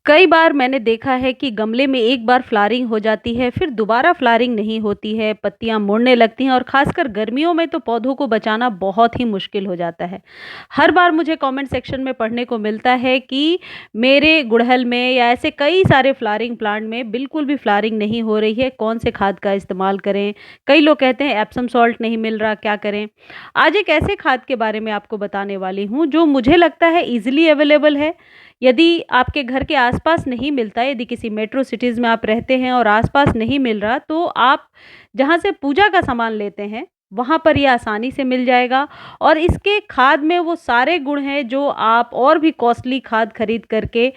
कई बार मैंने देखा है कि गमले में एक बार फ्लावरिंग हो जाती है, फिर दोबारा फ्लावरिंग नहीं होती है, पत्तियां मुड़ने लगती हैं और खासकर गर्मियों में तो पौधों को बचाना बहुत ही मुश्किल हो जाता है। हर बार मुझे कमेंट सेक्शन में पढ़ने को मिलता है कि मेरे गुड़हल में या ऐसे कई सारे फ्लावरिंग प्लांट में बिल्कुल भी फ्लावरिंग नहीं हो रही है, कौन से खाद का इस्तेमाल करें। कई लोग कहते हैं एप्सम सॉल्ट नहीं मिल रहा, क्या करें। आज एक ऐसे खाद के बारे में आपको बताने वाली हूँ जो मुझे लगता है इजीली अवेलेबल है। यदि आपके घर के आसपास नहीं मिलता, यदि किसी मेट्रो सिटीज़ में आप रहते हैं और आसपास नहीं मिल रहा, तो आप जहाँ से पूजा का सामान लेते हैं, वहाँ पर ये आसानी से मिल जाएगा। और इसके खाद में वो सारे गुण हैं जो आप और भी कॉस्टली खाद खरीद करके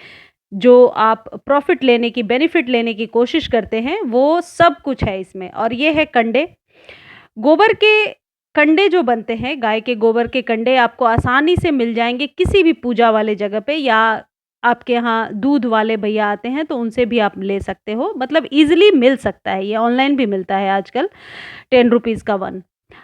जो आप प्रॉफ़िट लेने की, बेनिफिट लेने की कोशिश करते हैं, वो सब कुछ है इसमें। और ये है कंडे। गोबर के कंडे जो बनते हैं, गाय के गोबर के कंडे आपको आसानी से मिल जाएँगे किसी भी पूजा वाले जगह पे, या आपके यहाँ दूध वाले भैया आते हैं तो उनसे भी आप ले सकते हो। मतलब ईज़िली मिल सकता है, ये ऑनलाइन भी मिलता है आजकल, ₹10 का 1।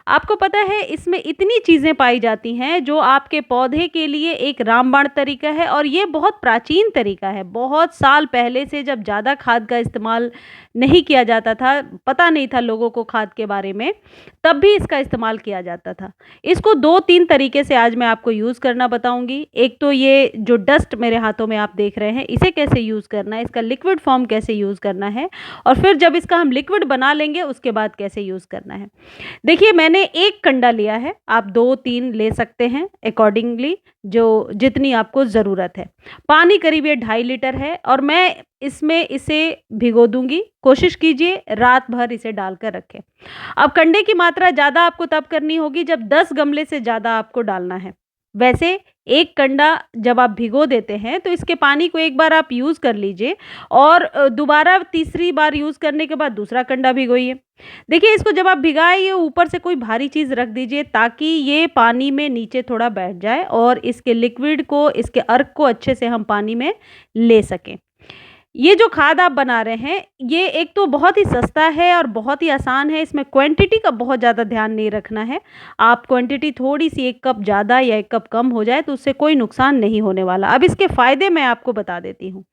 आपको पता है इसमें इतनी चीज़ें पाई जाती हैं जो आपके पौधे के लिए एक रामबाण तरीका है, और ये बहुत प्राचीन तरीका है। बहुत साल पहले से, जब ज़्यादा खाद का इस्तेमाल नहीं किया जाता था, पता नहीं था लोगों को खाद के बारे में, तब भी इसका इस्तेमाल किया जाता था। इसको 2-3 तरीके से आज मैं आपको यूज़ करना बताऊँगी। एक तो ये जो डस्ट मेरे हाथों में आप देख रहे हैं, इसे कैसे यूज़ करना है, इसका लिक्विड फॉर्म कैसे यूज़ करना है, और फिर जब इसका हम लिक्विड बना लेंगे उसके बाद कैसे यूज़ करना है। देखिए, मैंने 1 कंडा लिया है, आप 2-3 ले सकते हैं अकॉर्डिंगली, जो जितनी आपको ज़रूरत है। पानी करीब ये 2.5 लीटर है और मैं इसमें इसे भिगो दूँगी। कोशिश कीजिए रात भर इसे डाल कर रखें। अब कंडे की मात्रा ज़्यादा आपको तब करनी होगी जब 10 गमले से ज़्यादा आपको डालना है। वैसे 1 कंडा जब आप भिगो देते हैं तो इसके पानी को एक बार आप यूज़ कर लीजिए, और दोबारा तीसरी बार यूज़ करने के बाद दूसरा कंडा भिगोइए। देखिए, इसको जब आप भिगाइए ऊपर से कोई भारी चीज़ रख दीजिए ताकि ये पानी में नीचे थोड़ा बैठ जाए और इसके लिक्विड को, इसके अर्क को अच्छे से हम पानी में ले सकें। ये जो खाद आप बना रहे हैं, ये एक तो बहुत ही सस्ता है और बहुत ही आसान है। इसमें क्वांटिटी का बहुत ज़्यादा ध्यान नहीं रखना है। आप क्वांटिटी थोड़ी-सी 1 कप ज़्यादा या 1 कप कम हो जाए तो उससे कोई नुकसान नहीं होने वाला। अब इसके फ़ायदे मैं आपको बता देती हूँ।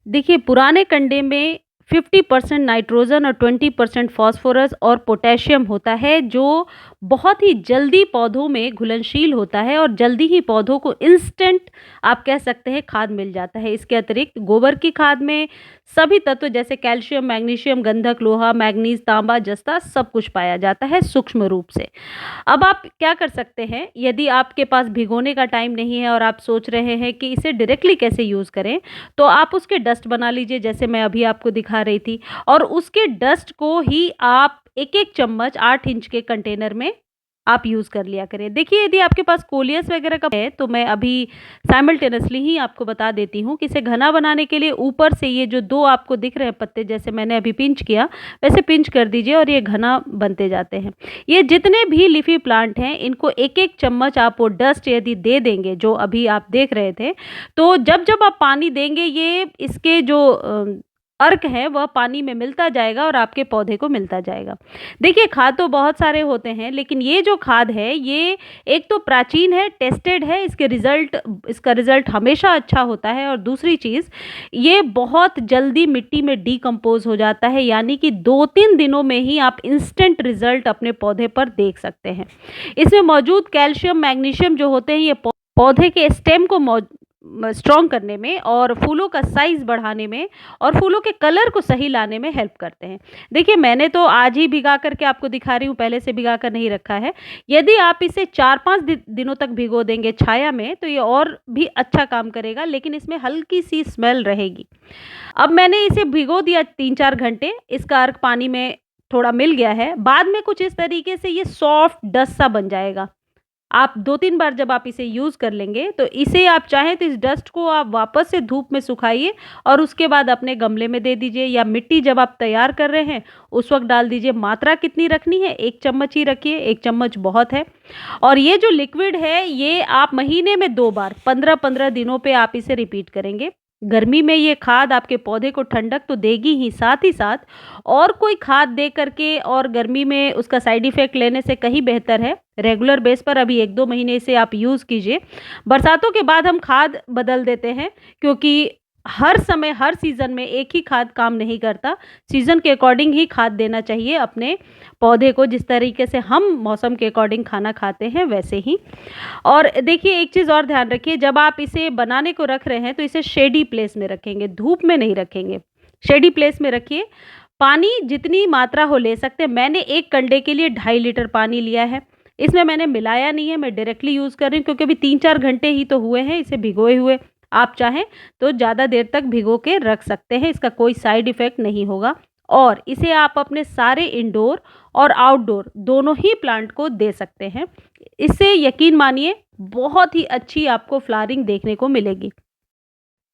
देखिए, पुराने कंडे में 50% नाइट्रोजन और 20% फास्फोरस और पोटेशियम होता है, जो बहुत ही जल्दी पौधों में घुलनशील होता है और जल्दी ही पौधों को इंस्टेंट, आप कह सकते हैं, खाद मिल जाता है। इसके अतिरिक्त गोबर की खाद में सभी तत्व जैसे कैल्शियम, मैग्नीशियम, गंधक, लोहा, मैग्नीज, तांबा, जस्ता सब कुछ पाया जाता है सूक्ष्म रूप से। अब आप क्या कर सकते हैं, यदि आपके पास भिगोने का टाइम नहीं है और आप सोच रहे हैं कि इसे डायरेक्टली कैसे यूज़ करें, तो आप उसके डस्ट बना लीजिए जैसे मैं अभी आपको दिखा रही थी, और उसके डस्ट को ही आप 1-1 चम्मच 8 इंच के कंटेनर में आप यूज़ कर लिया करें। देखिए, यदि आपके पास कोलियस वगैरह का है तो मैं अभी साइमल्टेनियसली ही आपको बता देती हूँ कि इसे घना बनाने के लिए ऊपर से ये जो 2 आपको दिख रहे हैं पत्ते, जैसे मैंने अभी पिंच किया, वैसे पिंच कर दीजिए और ये घना बनते जाते हैं। ये जितने भी लीफी प्लांट हैं, इनको 1-1 चम्मच आप वो डस्ट यदि दे देंगे जो अभी आप देख रहे थे, तो जब-जब आप पानी देंगे, ये इसके जो अर्क है वह पानी में मिलता जाएगा और आपके पौधे को मिलता जाएगा। देखिए, खाद तो बहुत सारे होते हैं, लेकिन ये जो खाद है, ये एक तो प्राचीन है, टेस्टेड है, इसका रिज़ल्ट हमेशा अच्छा होता है, और दूसरी चीज़, ये बहुत जल्दी मिट्टी में डिकम्पोज़ हो जाता है, यानी कि 2-3 दिनों में ही आप इंस्टेंट रिज़ल्ट अपने पौधे पर देख सकते हैं। इसमें मौजूद कैल्शियम, मैग्नीशियम जो होते हैं, ये पौधे के स्टेम को स्ट्रॉन्ग करने में और फूलों का साइज़ बढ़ाने में और फूलों के कलर को सही लाने में हेल्प करते हैं। देखिए, मैंने तो आज ही भिगा कर के आपको दिखा रही हूँ, पहले से भिगा कर नहीं रखा है। यदि आप इसे 4-5 दिनों तक भिगो देंगे छाया में, तो ये और भी अच्छा काम करेगा, लेकिन इसमें हल्की-सी स्मेल रहेगी। अब मैंने इसे भिगो दिया 3-4 घंटे, इसका अर्क पानी में थोड़ा मिल गया है। बाद में कुछ इस तरीके से ये सॉफ्ट डस्ट सा बन जाएगा। आप 2-3 बार जब आप इसे यूज़ कर लेंगे, तो इसे आप चाहें तो इस डस्ट को आप वापस से धूप में सुखाइए और उसके बाद अपने गमले में दे दीजिए, या मिट्टी जब आप तैयार कर रहे हैं उस वक़्त डाल दीजिए। मात्रा कितनी रखनी है? 1 चम्मच ही रखिए, 1 चम्मच बहुत है। और ये जो लिक्विड है, ये आप महीने में 2 बार 15-15 दिनों पे आप इसे रिपीट करेंगे। गर्मी में ये खाद आपके पौधे को ठंडक तो देगी ही, साथ ही साथ और कोई खाद दे करके और गर्मी में उसका साइड इफ़ेक्ट लेने से कहीं बेहतर है रेगुलर बेस पर अभी 1-2 महीने से आप यूज़ कीजिए। बरसातों के बाद हम खाद बदल देते हैं, क्योंकि हर समय हर सीज़न में एक ही खाद काम नहीं करता, सीज़न के अकॉर्डिंग ही खाद देना चाहिए अपने पौधे को, जिस तरीके से हम मौसम के अकॉर्डिंग खाना खाते हैं वैसे ही। और देखिए एक चीज़ और ध्यान रखिए, जब आप इसे बनाने को रख रहे हैं तो इसे शेडी प्लेस में रखेंगे, धूप में नहीं रखेंगे, शेडी प्लेस में रखिए। पानी जितनी मात्रा हो ले सकते हैं, मैंने 1 कंडे के लिए 2.5 लीटर पानी लिया है। इसमें मैंने मिलाया नहीं है, मैं डायरेक्टली यूज़ कर रही हूँ क्योंकि अभी 3-4 घंटे ही तो हुए हैं इसे भिगोए हुए। आप चाहें तो ज़्यादा देर तक भिगो के रख सकते हैं, इसका कोई साइड इफ़ेक्ट नहीं होगा। और इसे आप अपने सारे इंडोर और आउटडोर दोनों ही प्लांट को दे सकते हैं। इससे यकीन मानिए बहुत ही अच्छी आपको फ्लावरिंग देखने को मिलेगी।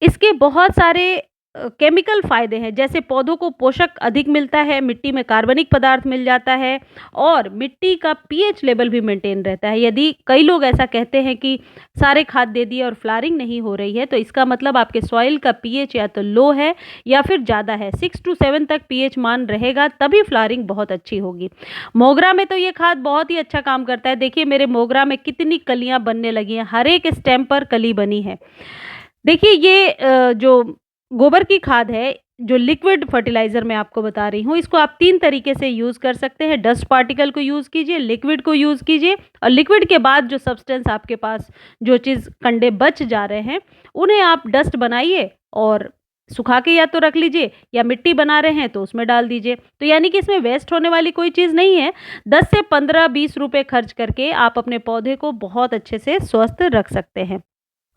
इसके बहुत सारे केमिकल फ़ायदे हैं, जैसे पौधों को पोषक अधिक मिलता है, मिट्टी में कार्बनिक पदार्थ मिल जाता है और मिट्टी का पीएच लेवल भी मेंटेन रहता है। यदि कई लोग ऐसा कहते हैं कि सारे खाद दे दिए और फ्लावरिंग नहीं हो रही है, तो इसका मतलब आपके सॉइल का पीएच या तो लो है या फिर ज़्यादा है। 6 टू 7 तक पीएच मान रहेगा तभी फ्लावरिंग बहुत अच्छी होगी। मोगरा में तो ये खाद बहुत ही अच्छा काम करता है। देखिए मेरे मोगरा में कितनी कलियाँ बनने लगी हैं, हर एक स्टेम पर कली बनी है। देखिए ये जो गोबर की खाद है, जो लिक्विड फर्टिलाइज़र मैं आपको बता रही हूँ, इसको आप 3 तरीके से यूज़ कर सकते हैं। डस्ट पार्टिकल को यूज़ कीजिए, लिक्विड को यूज़ कीजिए और लिक्विड के बाद जो सब्सटेंस आपके पास जो चीज़ कंडे बच जा रहे हैं, उन्हें आप डस्ट बनाइए और सुखा के या तो रख लीजिए या मिट्टी बना रहे हैं तो उसमें डाल दीजिए। तो यानी कि इसमें वेस्ट होने वाली कोई चीज़ नहीं है। 10 से 15-20 रुपए खर्च करके आप अपने पौधे को बहुत अच्छे से स्वस्थ रख सकते हैं।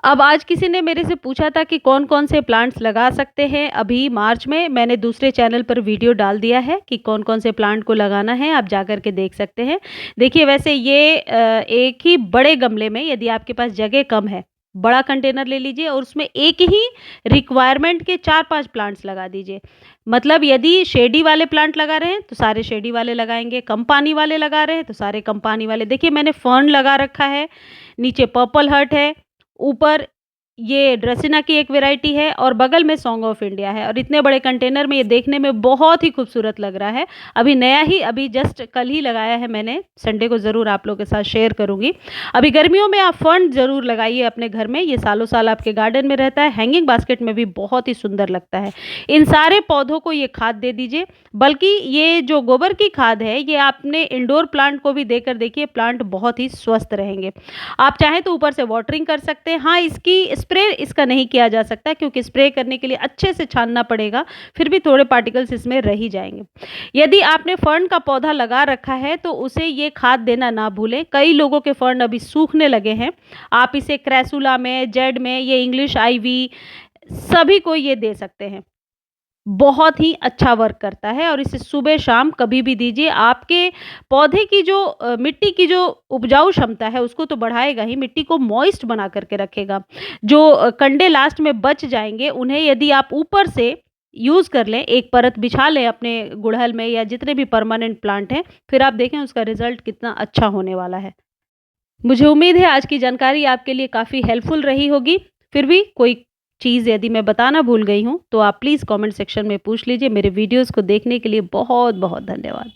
अब आज किसी ने मेरे से पूछा था कि कौन-कौन से प्लांट्स लगा सकते हैं। अभी मार्च में मैंने दूसरे चैनल पर वीडियो डाल दिया है कि कौन-कौन से प्लांट को लगाना है, आप जाकर के देख सकते हैं। देखिए वैसे ये एक ही बड़े गमले में, यदि आपके पास जगह कम है, बड़ा कंटेनर ले लीजिए और उसमें एक ही रिक्वायरमेंट के 4-5 प्लांट्स लगा दीजिए। मतलब यदि शेडी वाले प्लांट लगा रहे हैं तो सारे शेडी वाले लगाएँगे, कम पानी वाले लगा रहे हैं तो सारे कम पानी वाले। देखिए मैंने फर्न लगा रखा है, नीचे पर्पल हर्ट है, ऊपर ये ड्रेसिना की एक वैरायटी है और बगल में सॉन्ग ऑफ इंडिया है और इतने बड़े कंटेनर में ये देखने में बहुत ही खूबसूरत लग रहा है। अभी नया ही, अभी जस्ट कल ही लगाया है मैंने, संडे को ज़रूर आप लोगों के साथ शेयर करूँगी। अभी गर्मियों में आप फर्न ज़रूर लगाइए अपने घर में, ये सालों साल आपके गार्डन में रहता है, हैंगिंग बास्केट में भी बहुत ही सुंदर लगता है। इन सारे पौधों को ये खाद दे दीजिए, बल्कि ये जो गोबर की खाद है ये आपने इंडोर प्लांट को भी देकर देखिए, प्लांट बहुत ही स्वस्थ रहेंगे। आप चाहें तो ऊपर से वाटरिंग कर सकते हैं। हाँ, इसकी स्प्रे इसका नहीं किया जा सकता क्योंकि स्प्रे करने के लिए अच्छे से छानना पड़ेगा, फिर भी थोड़े पार्टिकल्स इसमें रह ही जाएँगे। यदि आपने फर्न का पौधा लगा रखा है तो उसे ये खाद देना ना भूलें। कई लोगों के फर्न अभी सूखने लगे हैं। आप इसे क्रेसुला में, जेड में, ये इंग्लिश आइवी सभी को ये दे सकते हैं। बहुत ही अच्छा वर्क करता है और इसे सुबह शाम कभी भी दीजिए। आपके पौधे की जो मिट्टी की जो उपजाऊ क्षमता है उसको तो बढ़ाएगा ही, मिट्टी को मॉइस्ट बना करके रखेगा। जो कंडे लास्ट में बच जाएँगे उन्हें यदि आप ऊपर से यूज़ कर लें, एक परत बिछा लें अपने गुड़हल में या जितने भी परमानेंट प्लांट हैं, फिर आप देखें उसका रिज़ल्ट कितना अच्छा होने वाला है। मुझे उम्मीद है आज की जानकारी आपके लिए काफ़ी हेल्पफुल रही होगी। फिर भी कोई चीज़ यदि मैं बताना भूल गई हूँ, तो आप प्लीज़ कमेंट सेक्शन में पूछ लीजिए। मेरे वीडियोज़ को देखने के लिए बहुत-बहुत धन्यवाद।